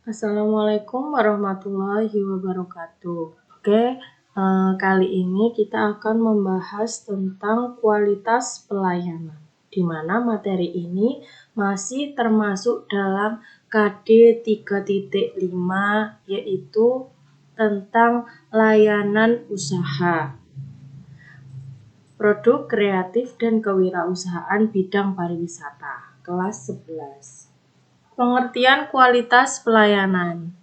Assalamualaikum warahmatullahi wabarakatuh. Oke, kali ini kita akan membahas tentang kualitas pelayanan, di mana materi ini masih termasuk dalam KD 3.5, yaitu tentang layanan usaha, produk kreatif dan kewirausahaan bidang pariwisata, kelas 11. Pengertian kualitas pelayanan.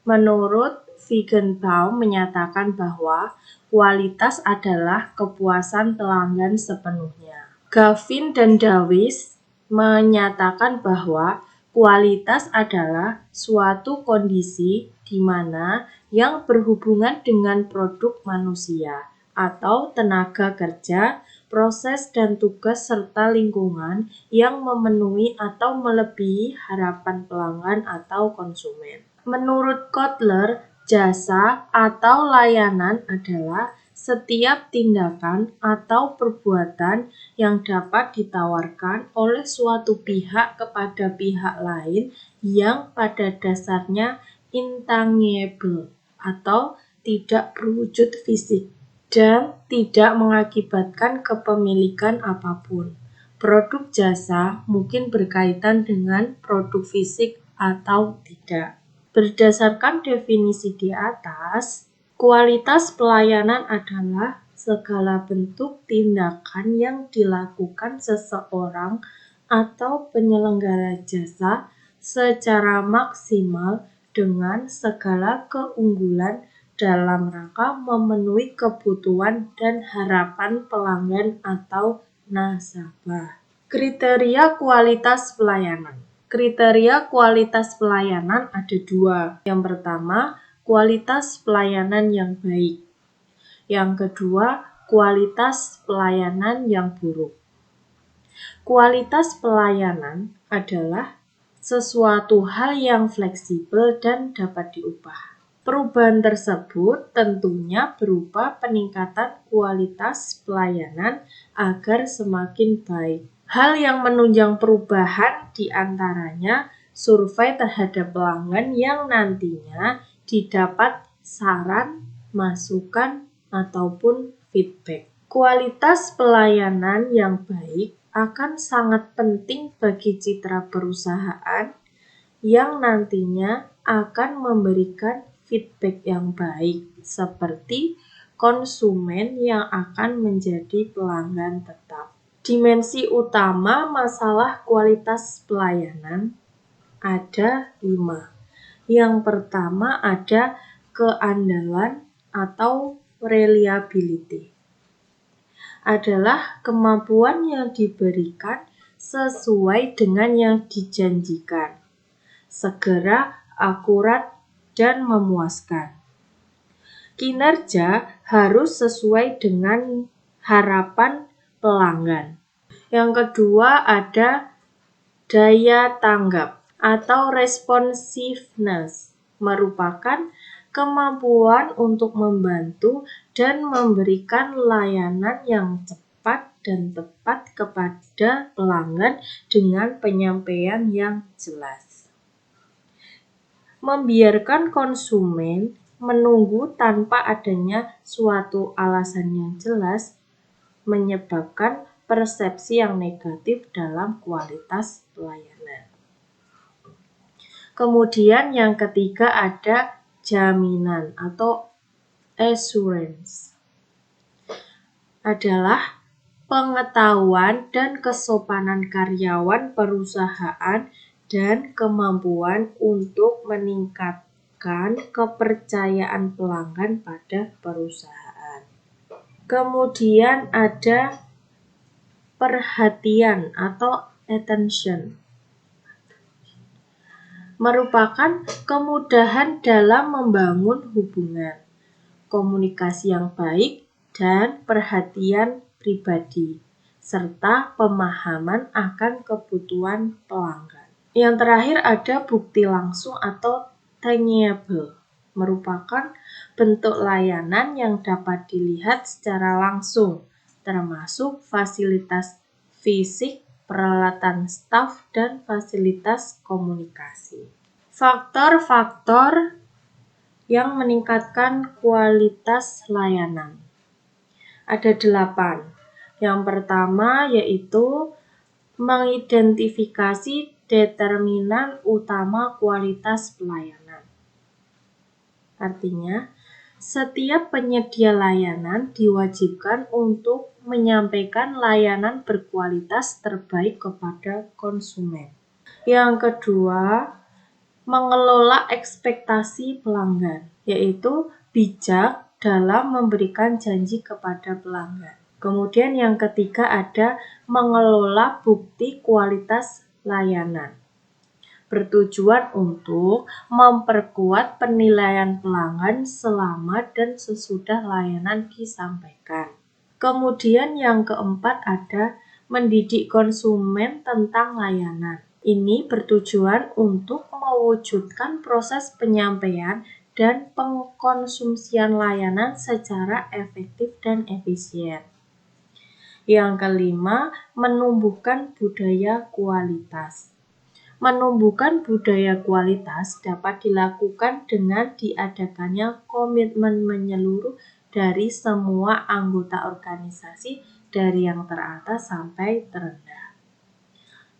Menurut Feigenbaum menyatakan bahwa kualitas adalah kepuasan pelanggan sepenuhnya. Gavin dan Dawes menyatakan bahwa kualitas adalah suatu kondisi di mana yang berhubungan dengan produk manusia atau tenaga kerja, proses dan tugas serta lingkungan yang memenuhi atau melebihi harapan pelanggan atau konsumen. Menurut Kotler, jasa atau layanan adalah setiap tindakan atau perbuatan yang dapat ditawarkan oleh suatu pihak kepada pihak lain yang pada dasarnya intangible atau tidak berwujud fisik dan tidak mengakibatkan kepemilikan apapun. Produk jasa mungkin berkaitan dengan produk fisik atau tidak. Berdasarkan definisi di atas, kualitas pelayanan adalah segala bentuk tindakan yang dilakukan seseorang atau penyelenggara jasa secara maksimal dengan segala keunggulan dalam rangka memenuhi kebutuhan dan harapan pelanggan atau nasabah. Kriteria kualitas pelayanan. Kriteria kualitas pelayanan ada dua. Yang pertama, kualitas pelayanan yang baik. Yang kedua, kualitas pelayanan yang buruk. Kualitas pelayanan adalah sesuatu hal yang fleksibel dan dapat diubah. Perubahan tersebut tentunya berupa peningkatan kualitas pelayanan agar semakin baik. Hal yang menunjang perubahan diantaranya survei terhadap pelanggan yang nantinya didapat saran, masukan, ataupun feedback. Kualitas pelayanan yang baik akan sangat penting bagi citra perusahaan yang nantinya akan memberikan feedback yang baik, seperti konsumen yang akan menjadi pelanggan tetap. Dimensi utama masalah kualitas pelayanan ada 5. Yang pertama ada keandalan atau reliability. Adalah kemampuan yang diberikan sesuai dengan yang dijanjikan, segera, akurat, dan memuaskan. Kinerja harus sesuai dengan harapan pelanggan. Yang kedua ada daya tanggap atau responsiveness, merupakan kemampuan untuk membantu dan memberikan layanan yang cepat dan tepat kepada pelanggan dengan penyampaian yang jelas. Membiarkan konsumen menunggu tanpa adanya suatu alasan yang jelas menyebabkan persepsi yang negatif dalam kualitas pelayanan. Kemudian yang ketiga ada jaminan atau assurance. Adalah pengetahuan dan kesopanan karyawan perusahaan dan kemampuan untuk meningkatkan kepercayaan pelanggan pada perusahaan. Kemudian ada perhatian atau attention, merupakan kemudahan dalam membangun hubungan, komunikasi yang baik, dan perhatian pribadi, serta pemahaman akan kebutuhan pelanggan. Yang terakhir ada bukti langsung atau tangible, merupakan bentuk layanan yang dapat dilihat secara langsung, termasuk fasilitas fisik, peralatan staf, dan fasilitas komunikasi. Faktor-faktor yang meningkatkan kualitas layanan. Ada 8. Yang pertama yaitu mengidentifikasi determinan utama kualitas pelayanan. Artinya, setiap penyedia layanan diwajibkan untuk menyampaikan layanan berkualitas terbaik kepada konsumen. Yang kedua, mengelola ekspektasi pelanggan, yaitu bijak dalam memberikan janji kepada pelanggan. Kemudian yang ketiga ada mengelola bukti kualitas layanan, bertujuan untuk memperkuat penilaian pelanggan selama dan sesudah layanan disampaikan. Kemudian yang keempat ada mendidik konsumen tentang layanan. Ini bertujuan untuk mewujudkan proses penyampaian dan pengkonsumsian layanan secara efektif dan efisien. Yang kelima, menumbuhkan budaya kualitas. Menumbuhkan budaya kualitas dapat dilakukan dengan diadakannya komitmen menyeluruh dari semua anggota organisasi dari yang teratas sampai terendah.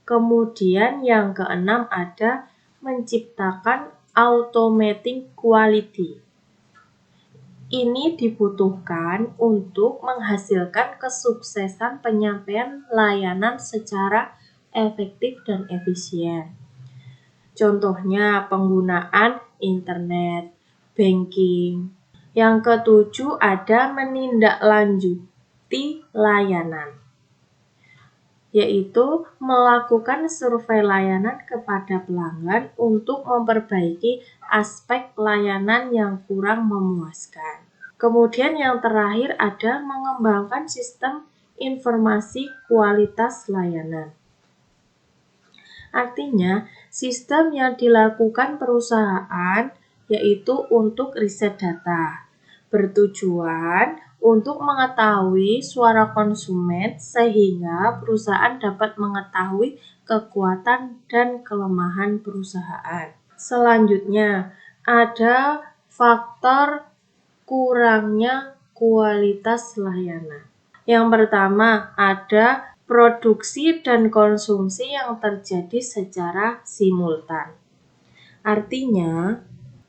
Kemudian yang keenam ada menciptakan automating quality. Ini dibutuhkan untuk menghasilkan kesuksesan penyampaian layanan secara efektif dan efisien. Contohnya penggunaan internet, banking. Yang ketujuh ada menindaklanjuti layanan, yaitu melakukan survei layanan kepada pelanggan untuk memperbaiki aspek layanan yang kurang memuaskan. Kemudian yang terakhir ada mengembangkan sistem informasi kualitas layanan. Artinya, sistem yang dilakukan perusahaan yaitu untuk riset data, bertujuan untuk mengetahui suara konsumen sehingga perusahaan dapat mengetahui kekuatan dan kelemahan perusahaan. Selanjutnya, ada faktor kurangnya kualitas layanan. Yang pertama, ada produksi dan konsumsi yang terjadi secara simultan. Artinya,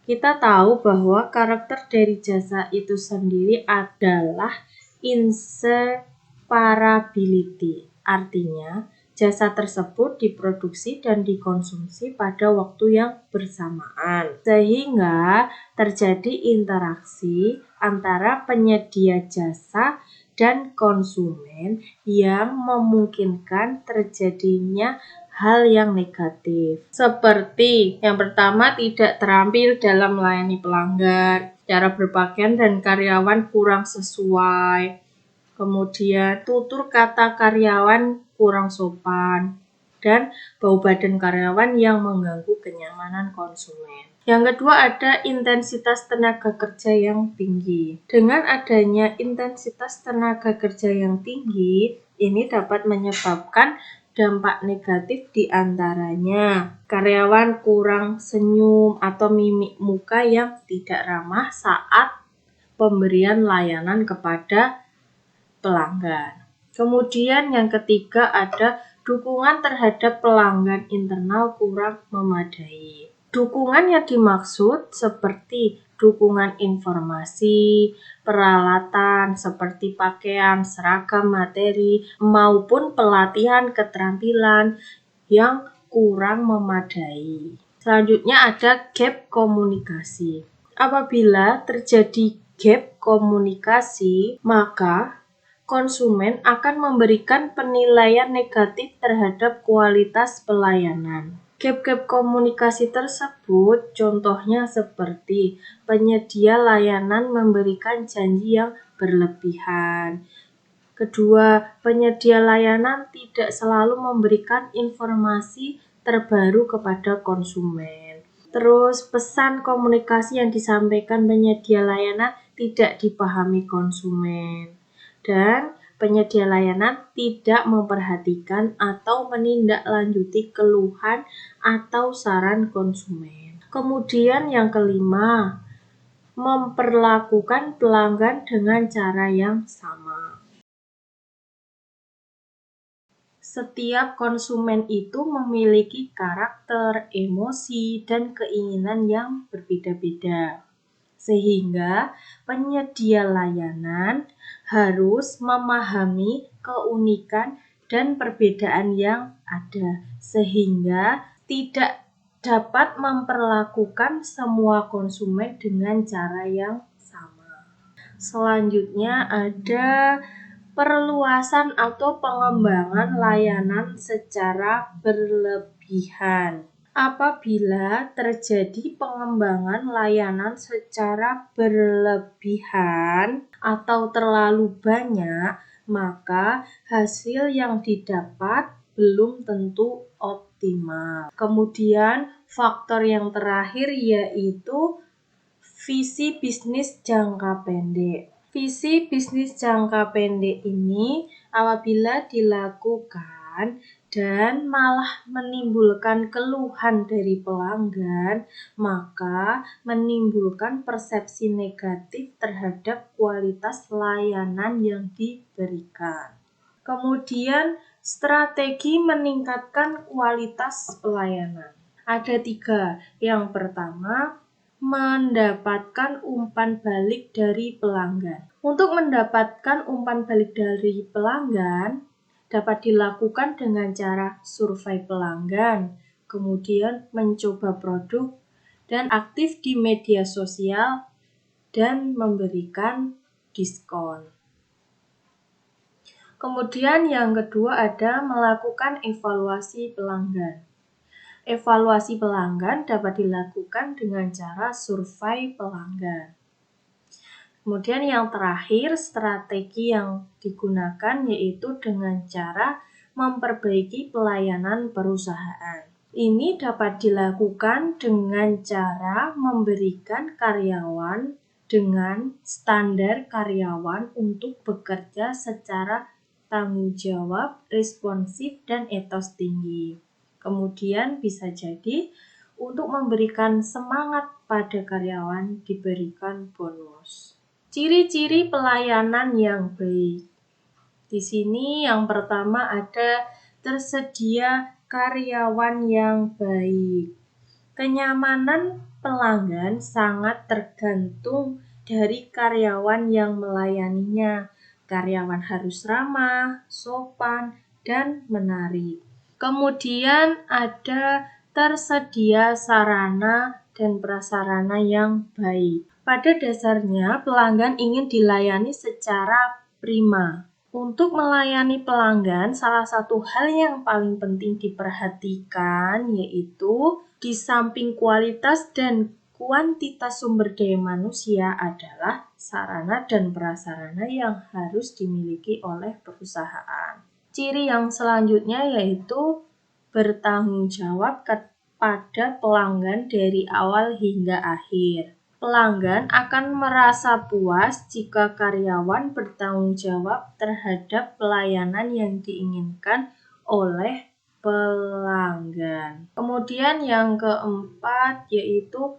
kita tahu bahwa karakter dari jasa itu sendiri adalah inseparability. Artinya, jasa tersebut diproduksi dan dikonsumsi pada waktu yang bersamaan. Sehingga terjadi interaksi antara penyedia jasa dan konsumen yang memungkinkan terjadinya hal yang negatif. Seperti yang pertama, tidak terampil dalam melayani pelanggan, cara berpakaian dan karyawan kurang sesuai. Kemudian tutur kata karyawan kurang sopan dan bau badan karyawan yang mengganggu kenyamanan konsumen. Yang kedua ada intensitas tenaga kerja yang tinggi. Dengan adanya intensitas tenaga kerja yang tinggi, ini dapat menyebabkan dampak negatif diantaranya karyawan kurang senyum atau mimik muka yang tidak ramah saat pemberian layanan kepada pelanggan. Kemudian yang ketiga ada dukungan terhadap pelanggan internal kurang memadai. Dukungan yang dimaksud seperti dukungan informasi, peralatan seperti pakaian, seragam, materi, maupun pelatihan keterampilan yang kurang memadai. Selanjutnya ada gap komunikasi. Apabila terjadi gap komunikasi, maka konsumen akan memberikan penilaian negatif terhadap kualitas pelayanan. Gap-gap komunikasi tersebut contohnya seperti penyedia layanan memberikan janji yang berlebihan. Kedua, penyedia layanan tidak selalu memberikan informasi terbaru kepada konsumen. Terus, pesan komunikasi yang disampaikan penyedia layanan tidak dipahami konsumen. Dan penyedia layanan tidak memperhatikan atau menindaklanjuti keluhan atau saran konsumen. Kemudian yang kelima, memperlakukan pelanggan dengan cara yang sama. Setiap konsumen itu memiliki karakter, emosi, dan keinginan yang berbeda-beda. Sehingga penyedia layanan harus memahami keunikan dan perbedaan yang ada, sehingga tidak dapat memperlakukan semua konsumen dengan cara yang sama. Selanjutnya ada perluasan atau pengembangan layanan secara berlebihan. Apabila terjadi pengembangan layanan secara berlebihan atau terlalu banyak, maka hasil yang didapat belum tentu optimal. Kemudian faktor yang terakhir yaitu visi bisnis jangka pendek. Visi bisnis jangka pendek ini apabila dilakukan dan malah menimbulkan keluhan dari pelanggan, maka menimbulkan persepsi negatif terhadap kualitas layanan yang diberikan. Kemudian, strategi meningkatkan kualitas pelayanan. Ada 3. Yang pertama, mendapatkan umpan balik dari pelanggan. Untuk mendapatkan umpan balik dari pelanggan dapat dilakukan dengan cara survei pelanggan, kemudian mencoba produk, dan aktif di media sosial, dan memberikan diskon. Kemudian yang kedua ada melakukan evaluasi pelanggan. Evaluasi pelanggan dapat dilakukan dengan cara survei pelanggan. Kemudian yang terakhir, strategi yang digunakan yaitu dengan cara memperbaiki pelayanan perusahaan. Ini dapat dilakukan dengan cara memberikan karyawan dengan standar karyawan untuk bekerja secara tanggung jawab, responsif, dan etos tinggi. Kemudian bisa jadi untuk memberikan semangat pada karyawan diberikan bonus. Ciri-ciri pelayanan yang baik. Di sini yang pertama ada tersedia karyawan yang baik. Kenyamanan pelanggan sangat tergantung dari karyawan yang melayaninya. Karyawan harus ramah, sopan, dan menarik. Kemudian ada tersedia sarana dan prasarana yang baik. Pada dasarnya, pelanggan ingin dilayani secara prima. Untuk melayani pelanggan, salah satu hal yang paling penting diperhatikan yaitu di samping kualitas dan kuantitas sumber daya manusia adalah sarana dan prasarana yang harus dimiliki oleh perusahaan. Ciri yang selanjutnya yaitu bertanggung jawab kepada pelanggan dari awal hingga akhir. Pelanggan akan merasa puas jika karyawan bertanggung jawab terhadap pelayanan yang diinginkan oleh pelanggan. Kemudian yang keempat yaitu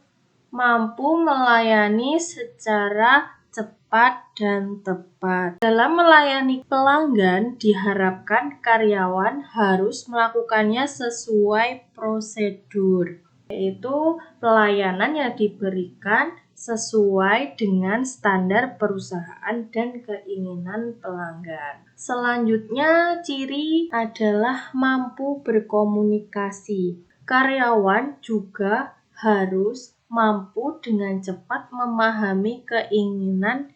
mampu melayani secara cepat dan tepat. Dalam melayani pelanggan, diharapkan karyawan harus melakukannya sesuai prosedur, yaitu pelayanan yang diberikan sesuai dengan standar perusahaan dan keinginan pelanggan. Selanjutnya, ciri adalah mampu berkomunikasi. Karyawan juga harus mampu dengan cepat memahami keinginan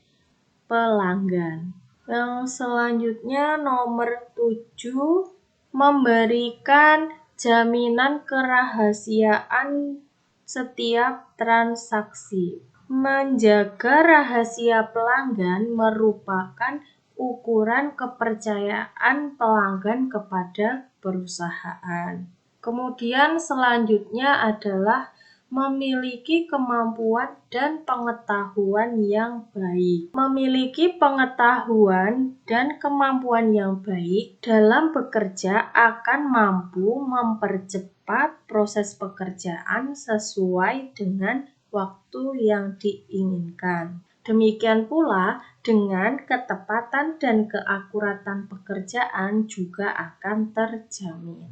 pelanggan. Yang selanjutnya nomor 7, memberikan jaminan kerahasiaan setiap transaksi. Menjaga rahasia pelanggan merupakan ukuran kepercayaan pelanggan kepada perusahaan. Kemudian selanjutnya adalah Memiliki kemampuan dan pengetahuan yang baik. Memiliki pengetahuan dan kemampuan yang baik dalam bekerja akan mampu mempercepat proses pekerjaan sesuai dengan waktu yang diinginkan. Demikian pula dengan ketepatan dan keakuratan pekerjaan juga akan terjamin.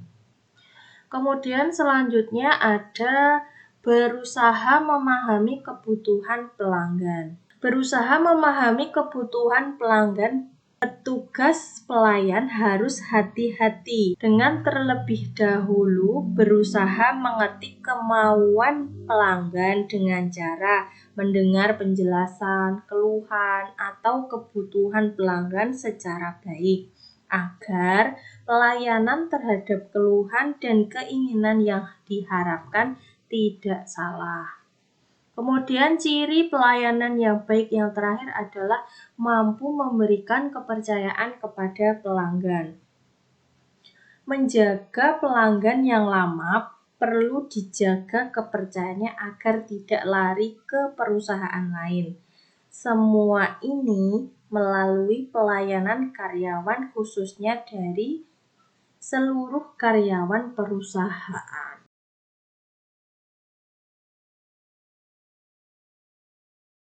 Kemudian selanjutnya ada berusaha memahami kebutuhan pelanggan. Berusaha memahami kebutuhan pelanggan, petugas pelayan harus hati-hati dengan terlebih dahulu berusaha mengerti kemauan pelanggan dengan cara mendengar penjelasan, keluhan, atau kebutuhan pelanggan secara baik, agar pelayanan terhadap keluhan dan keinginan yang diharapkan tidak salah. Kemudian ciri pelayanan yang baik yang terakhir adalah mampu memberikan kepercayaan kepada pelanggan. Menjaga pelanggan yang lama perlu dijaga kepercayaannya agar tidak lari ke perusahaan lain. Semua ini melalui pelayanan karyawan khususnya dari seluruh karyawan perusahaan.